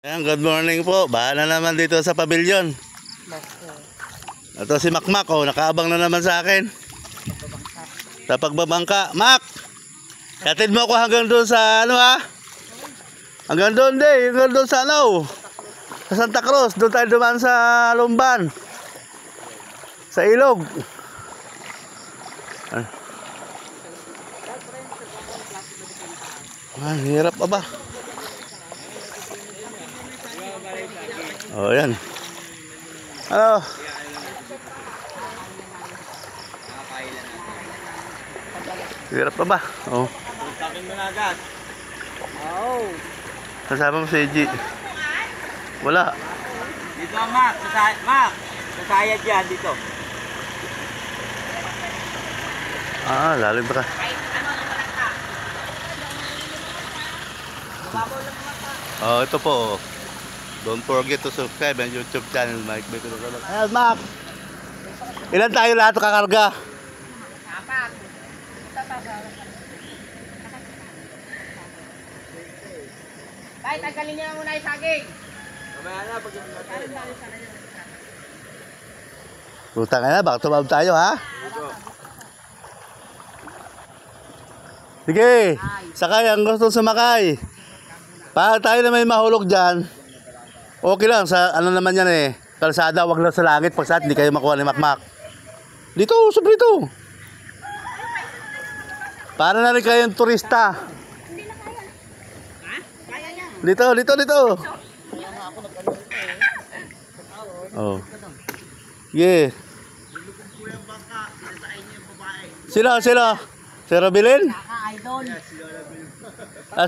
Ayan, good morning po. Bahala naman dito sa pavilion. Ito si Makmak, oh, nakaabang na naman sa akin. Sa pagbabangka. Mak! Katid mo ako hanggang doon sa ano ha? Hanggang doon hanggang doon sa ano? Sa Santa Cruz. Doon tayo dumaan sa Lumban. Sa ilog. Hirap pa ba? Oh, yan. Ano? Hirap pa ba? Oh. Takin mo na agad. Oh. Kasama mo si G. Wala. Dito ang Mac. Sasayad yan dito. Lalim pa ka. Oh, ito po. Don't forget to subscribe ang YouTube channel, Mike. Ayan, Mac. Ilan tayo lahat kakarga? Apat. Tay, tagalin niyo muna yung saging. Mamaya na pag Puta ka na, baka tumawag tayo, ha? Sige, sakay ang gusto sumakay. Pag tayo na may mahulog dyan, okay lang, sa ano naman yan eh. Kalsada, wag lang sa langit. Pag saan, hindi kayo makuha ni Makmak. Dito, usap dito. Para na rin kayong turista. Dito. Oh. Yeah. Sino? Si Robilin? Idol.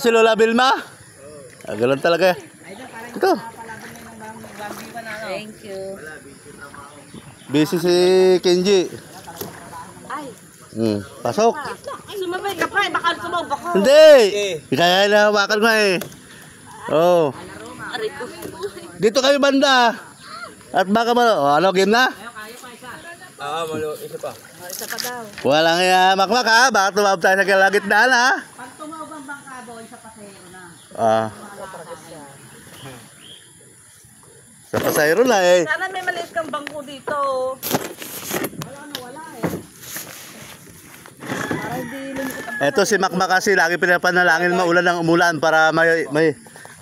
Si Lola Vilma? Ganun talaga. Ito. Thank you. Busy si Kenji. Ay. Pasok. Sumabay ka pa, baka sumabak ko. Hindi. Kaya nahawakan ko eh. Oh. Dito kayo banda. At baka ano, game na? isa pa. Isa pa daw. Walang Makmak ha. Baka tumawag tayo sa kalagitnaan ha. Pag tumawag ang bangka doon, isa pasero na. Sa pasayro na eh. Sana may maliit kang bangko dito. Wala eh. Para hindi lumikot ang Eto si Makmak kasi lagi pinapanalangin maulan ng umulan para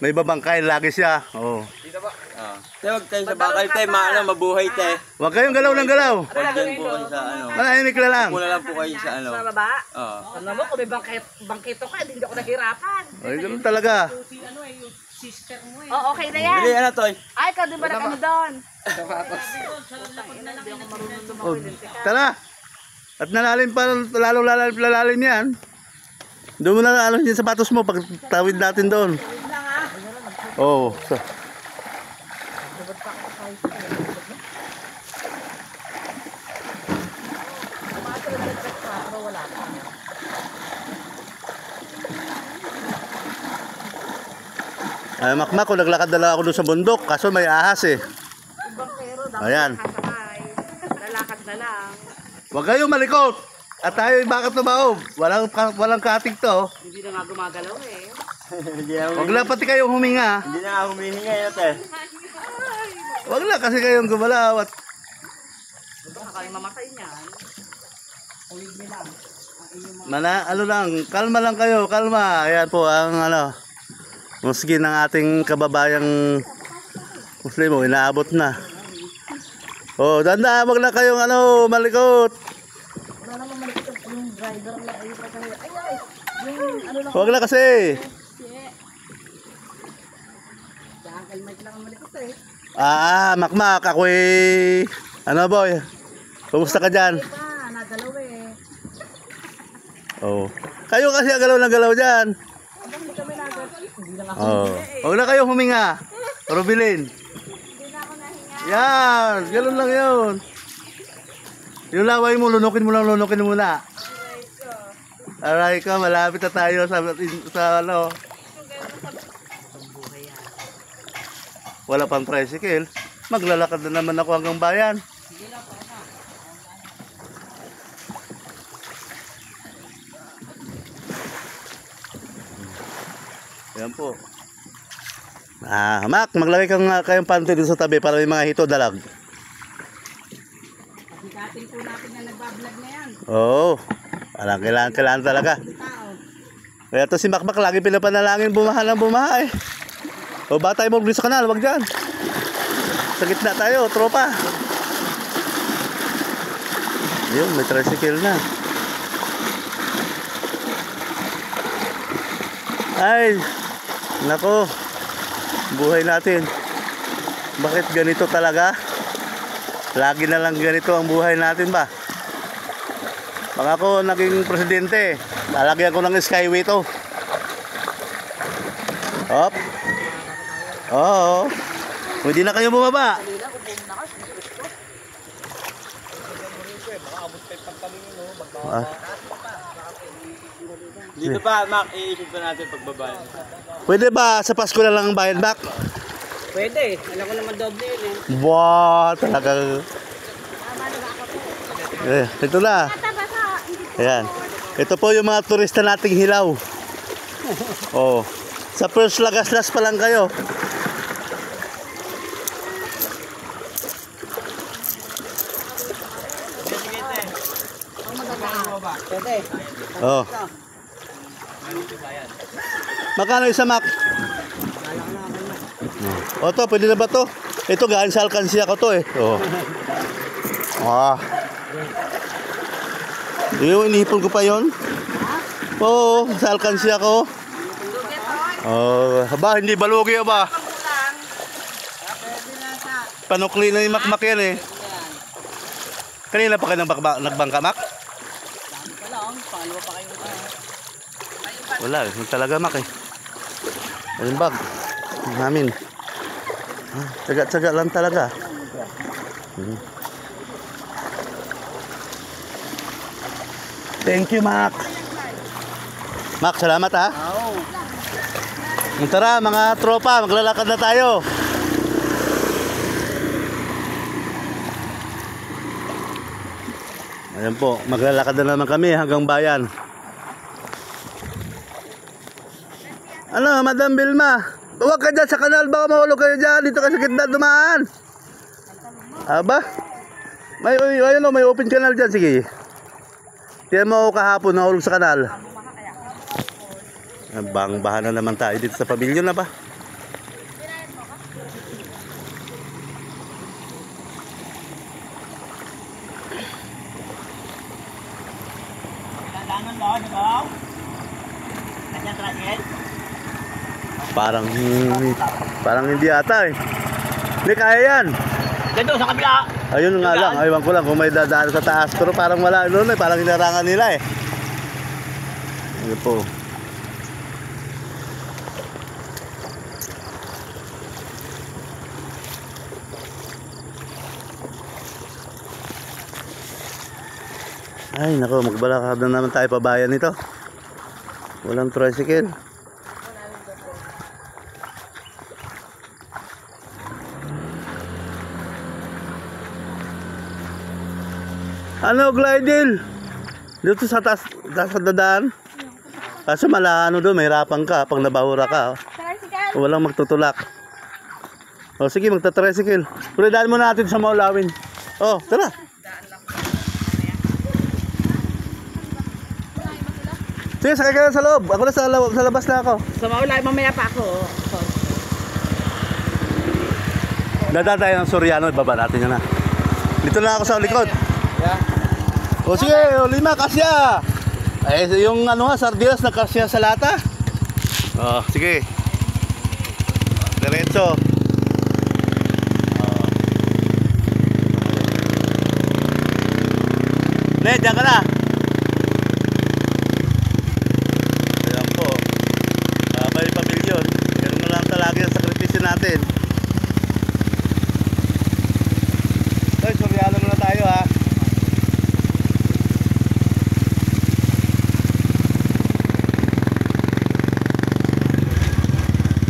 may babangkay lagi siya. Oh. Dito ba? Huwag kayo sa bakal tayo, mabuhay tayo. Huwag kayong galaw ng galaw. Huwag dyan po kayo sa ano. Manahimik na lang. Muna lang po kayo sa ano. sa baba. Oo. Ano mo, kung may bangkito ka, hindi ako nahirapan. Ay, ganun talaga. Oh, okay na yan. Bili ano to? Ay, ikaw din ba na kami doon? Oh, tara. At nalalim pa, lalalim yan. Doon mo na ano yung sapatos mo pag tawid natin doon. Oh. Ay, Makmak, kung naglakad na lang ako doon sa bundok, kaso may ahas eh. Ayan. Lalakad na lang. Huwag kayong malikot. At tayo yung bakit tumaob. Walang katig to. Hindi na nga gumagalaw eh. Huwag na pati kayong huminga. Hindi na nga humihinga yun te. Huwag na kasi kayong gumalaw at Baka kayo mamatay niyan. Uwig nila. ano lang, kalma lang kayo, kalma. Ayan po ang musgi ng ating kababayang Muslimo, inaabot na. Oh, danda, wag na kayong malikot. Wala naman malikot yung driver na ayun pa tayo. Ay, yung ano lang. Wag na kasi. Uncle Mike lang ang malikot eh. Makmak, ako'y boy. Kumusta ka dyan? Nagalaw eh. Oh. Kayo kasi ang galaw ng galaw dyan. Hindi kami nagalaw. Hindi lang ako. Oh. Huwag na kayong huminga. Robilin. Hindi na ako nahinga. Yan, ganoon lang yun. Yung laway mo, lunukin muna. Aray ka, malapit na tayo sa wala pang tricycle. Maglalakad na naman ako hanggang bayan. Ayan po. Mac, maglagay kayong panty dito sa tabi para may mga hito dalag. Kapitatin po natin na nagbablog na yan. Oo. Parang kailangan talaga. Tao. Kaya to si Makmak lagi pinapanalangin bumaha ng bumaha eh. O ba tayo mag sa kanal, wag dyan. Sa gitna tayo, tropa. Yun, may tricycle na. Ay, nako. Buhay natin. Bakit ganito talaga? Lagi na lang ganito ang buhay natin ba? Pag ako naging presidente, lalagyan ko ng skyway to. Hop. Oo. Pwede na kayo bumaba. Ah. Dito pa, Mac, iisip pa natin pagbaba. Pwede ba sa Pasko na lang ang bayad back? Pwede. Alam ko naman doble yun eh. Wow, talaga. Ito na. Ayan. Ito po yung mga turista nating hilaw. Oh. Sa first lagaslas pa lang kayo. Pwede. Oh. Magkano isa, Mac? O to, pwede na ba to? Ito galing sa alkansya ko to eh. Oh. Ah. Yung inipon ko pa yon. Oo, sa alkansya ko. Oh, ba hindi balugi ba? Panukli na yung Makmak yan eh. Kanina pa kayo nagbangka, Mac? Wala, yun talaga, Mac eh. Ayun bag. Namin. Tsaga-tsaga lang talaga. Thank you, Mac. Mac, salamat ha. Tara mga tropa, maglalakad na tayo. Ayan po, maglalakad na naman kami hanggang bayan. Ano, Madam Vilma? Huwag ka dyan sa kanal, baka mahulog kayo dyan. Dito ka sa gitna dumaan. Aba? May open canal dyan, sige. Tiyan mo ako kahapon, nahulog sa kanal. Bang-bahan na naman tayo dito sa pavilion na ba? Kailangan doon, di ba? Kanya tracket? Parang hindi ata eh. Hindi kaya yan. Dito sa kabila. Ayun nga lang, aywan ko lang kung may dadaan sa taas. Pero parang wala doon eh, parang hinarangan nila eh. Ano po. Ay nako, magbalakad na naman tayo pabayan nito. Walang tricycle. Ano, Glidel? Dito sa taas sa dadaan. Kaso ano doon, may hirapan ka pag nabahura ka. Oh. Walang magtutulak. O sige, magta-tricycle. Pulidaan mo natin sa maulawin. Oh, tara. Sige, sakay ka na sa loob. Ako na sa labas na ako. Sa maulay, mamaya pa ako. Dadaan tayo ng Soriano, ibaba natin yun na. Dito na ako sa likod. Yeah. O sige, o, 5 kasya. Eh, yung ano nga, sardinas na kasya sa lata. O, sige. Diretso. Ne, dyan ka na. Ayan po. May pamilyon. Ganun na lang talaga yung sakripisyo natin. Hoy, Soriano muna tayo ha.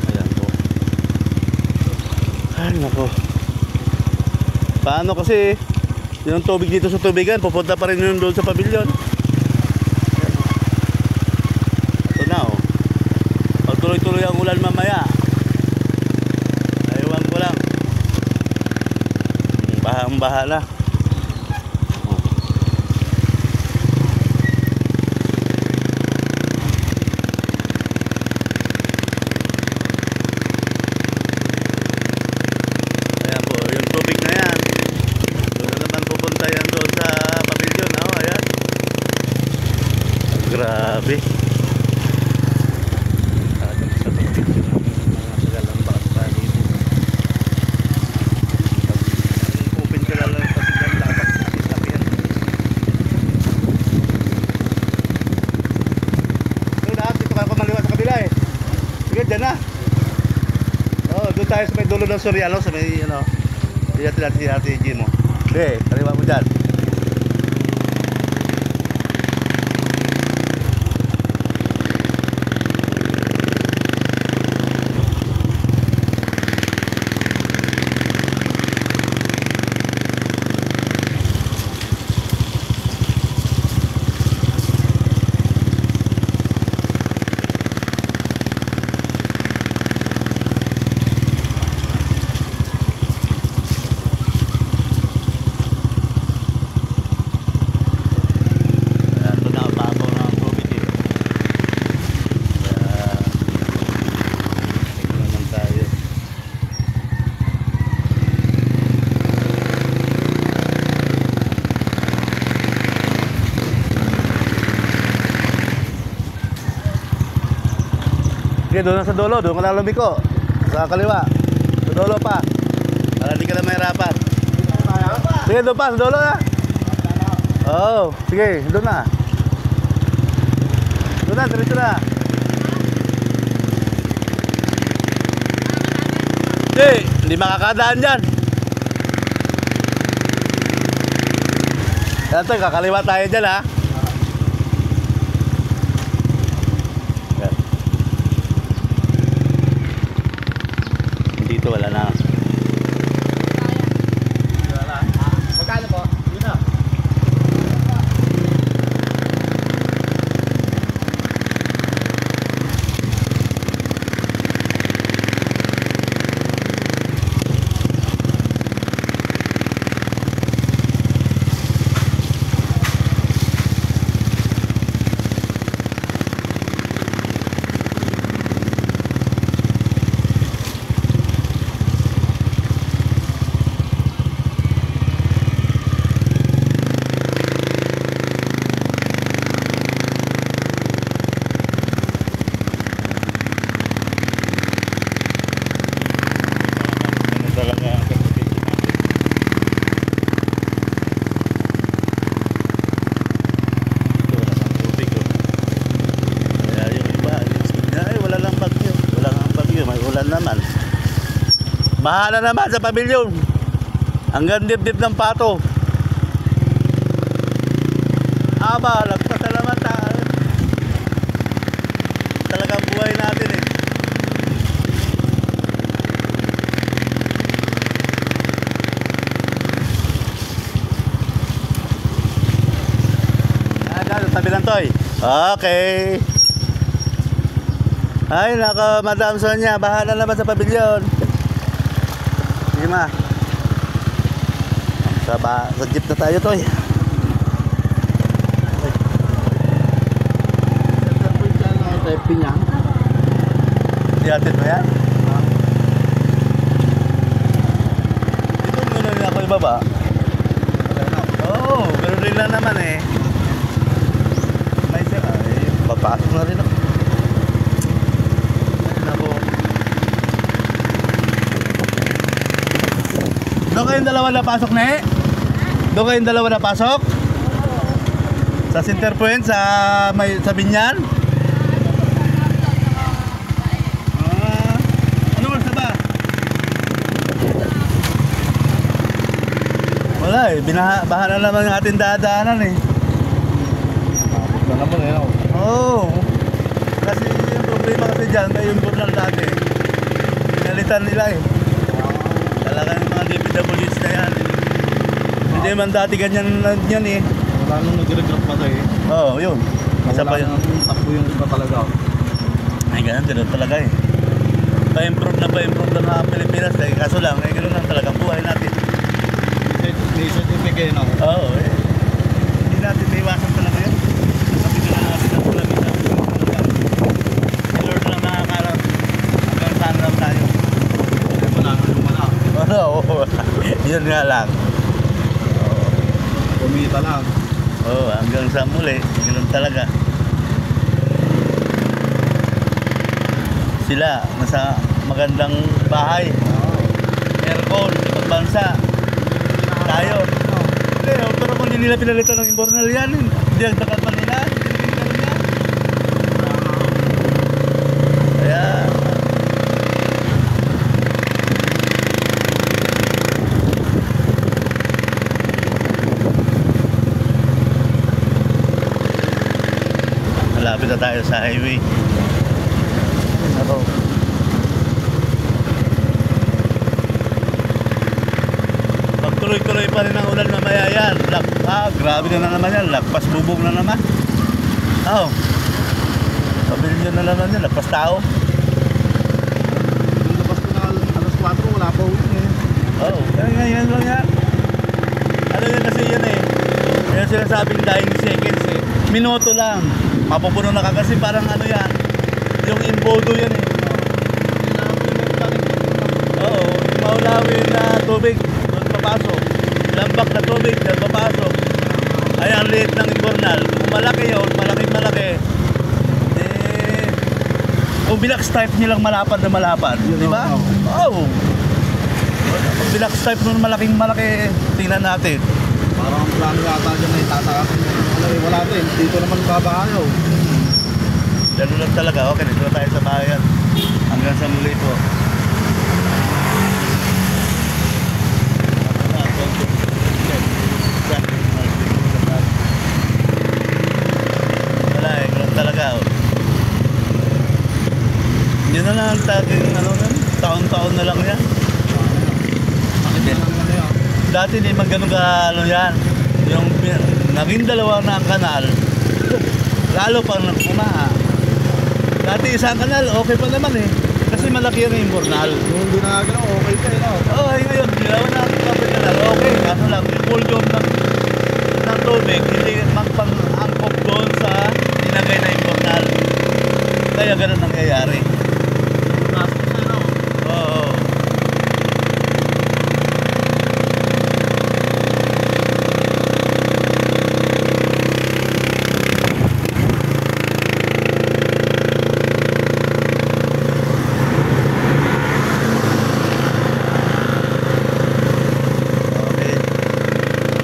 Ayan po. Ay, nako. Paano kasi yung tubig dito sa tubigan, pupunta pa rin yun doon sa pavilion. Ito na oh. Pag tuloy-tuloy ang ulan mamaya, talagang bahala. Ayan po, yung tubig na yan. Doon na naman pupunta yan doon sa pavilion. Oh, ayan. Grabe. Sa tubig. Mga tagalambak pa dito. Open ka lang lang kasi dyan lapat. Sisakyan. Dito ka kumaliwa sa kabila eh. Sige, dyan na. Oh, doon tayo sa may dulo ng Soriano, sa may ano. Diyan natin si Ate G mo. Okay, kaliwa mo dyan. Sige, doon na sa dulo, doon ka na lumiko. Sa kaliwa. Sa dulo pa. Para di ka na mahirapan. Sige, doon pa, sa dulo na. Oo, sige, doon na. Doon na, diretso na. Hindi makakadaan dyan. Ito, kakaliwa tayo dyan ha. Dito wala na. Magkano po? Yun na. Naman. Bahala naman sa pavilion. Hanggang dibdib ng pato. Aba, lagpas na naman tayo. Talagang buhay natin eh. Tabi lang toy. Okay. Ay, naka Madam Sonia, bahala naman sa pavilion. Sige ma. Sa jeep na tayo, Toy. Ihatid mo yan? Dito muna rin ako ibaba. Oo, pero rin lang naman eh. May sira eh. Papasok na rin ako. Doon kayong dalawa na pasok na eh? Doon kayong dalawa na pasok? Sa center point, sa Binyan? Ano oras na ba? Wala eh, baha na naman yung ating dadaanan eh. Ito naman eh. Oo. Kasi yung problema kasi dyan, may yung journal dati. Pinalitan nila eh. Talaga yung mga DPWs na yan. Hindi man dati ganyan yan eh. Wala nung nag-regrap pa tayo eh. Oo, yun. Isa pa yun. Takbo yung iba talaga. Ay, ganun din talaga eh. Pa-improve na ang Pilipinas eh. Kaso lang, ganun lang talaga buhay natin. Yun nga lang. Kumita lang. Oo, hanggang sa muli. Ganun talaga. Sila, nasa magandang bahay. Aircon, ibang bansa. Tayo. Hindi, pero kung hindi nila pinalitan ng imbornal yan, hindi ang takat man nila. Kaya, malapit na tayo sa highway. Ako. Pagtuloy-tuloy pa rin ang ulan mamaya yan. Grabe na naman yan. Lagpas bubong na naman. Oh. Pabilin na naman yan. Lagpas tao. Yung labas ko na alas 4, wala pa ulit eh. Oh. Yan lang yan. Ano yan kasi yan eh. Yan sinasabing dying seconds eh. Minuto lang. Mapupuno na ka kasi parang ano yan. Yung imbodo yan eh. Oo. Yung maulawin na tubig. Doon papasok. Lambak na tubig. Doon papasok. Ay ang liit ng imbornal. Kung malaki yun, malaki. Eh, kung binakstype nyo lang malapad na malapad. Di ba? Oo. Kung binakstype nun malaki, tingnan natin. Parang ang plano yata dyan na itatakasin. Wala din. Dito naman babahayaw. Ganun lang talaga. Okay, dito na tayo sa bayan. Hanggang sa muli po. Wala eh, ganun talaga. Oh. Yun na lang ang taging taon-taon na lang yan. Dati di man ganun ka yan. Yung naging dalawa na ang kanal. Lalo pang nagpumaha. Dati isang kanal, okay pa naman eh. Kasi malaki yung imbornal. Yung hindi na nga ganun, okay ka eh. No? Oo, ngayon, ginawa na ang kapit kanal. Okay, kaso lang, yung volume ng tubig, hindi magpang-angkop doon sa inagay na imbornal. Kaya ganun nangyayari. Oo.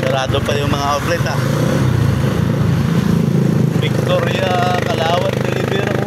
Sarado pa yung mga outlet ah. Victoria, Calawat, Delibera ko